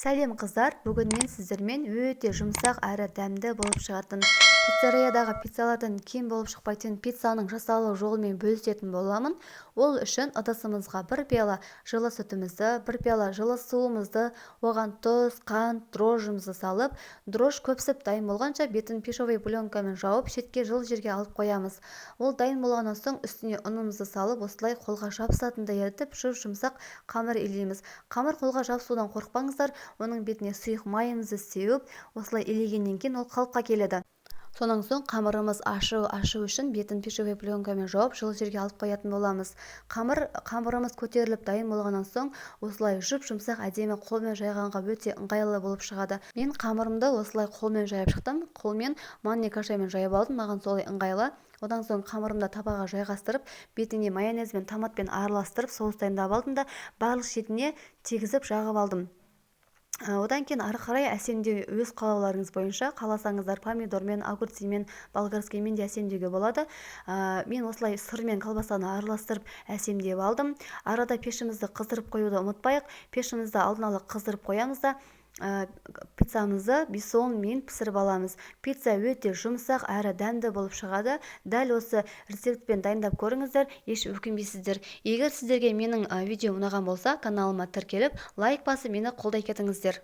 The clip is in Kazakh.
Сәлем қыздар, бүгін мен сіздермен өте жұмсақ әрі дәмді болып шығатын пиццериядағы пиццалардан кем болып шықпайтын пиццаның жасалу жолымен бөлісетін боламын. Ол үшін ыдысымызға бір пиала жылы сүтімізді, бір пиала жылы суымызды, оған тұз, қант, дрожжымызды салып, дрожж көпсіп дайын болғанша бетін пищевой пленкамен жауып, шетке жылы жерге алып қоямыз. Ол дайын болғаннан соң үстіне ұнымызды салып, осылай қолға жабысатындай етіп жұмсақ қамыр илейміз. Қамыр қолға жабысудан қорықпаңыздар, оның бетіне сұйық майымызды сеуіп, осылай илегеннен кейін ол қалыпқа келеді. Сонан соң қамырымыз ашу үшін бетін пищевой пленкамен жауып, жылы жерге алып қоятын боламыз. Қамырымыз көтеріліп дайын болғаннан соң, осылай жұмсақ әдемі қолмен жайғанға өте ыңғайлы болып шығады. Мен қамырымды осылай қолмен жайып шықтым. Қолмен манный кашамен жайып алдым, маған солай ыңғайлы. Одан соң қамырымды табаға жайғастырып, бетіне майонез бен томатпен араластырып, соус дайындап алдым да барлық шетіне тегізіп жағып алдым. Одан кейін ары қарай әсемдеу өз қалауларыңыз бойынша, қаласаңыздар помидормен, огурцымен, болгарскиймен де әсемдеуге болады. Мен осылай сырмен колбасаны араластырып әсемдеп алдым. Арада пешімізді қыздырып қоюды ұмытпайық. Пешімізді алдын ала қыздырып қоямыз да пиццамызды 5-10 минут пісіріп аламыз. Пицца өте жұмсақ әрі дәмді болып шығады. Дәл осы рецептпен дайындап көріңіздер, еш өкінбейсіздер. Егер сіздерге менің видеом ұнаған болса, каналыма тіркеліп, лайк басып мені қолдай кетіңіздер.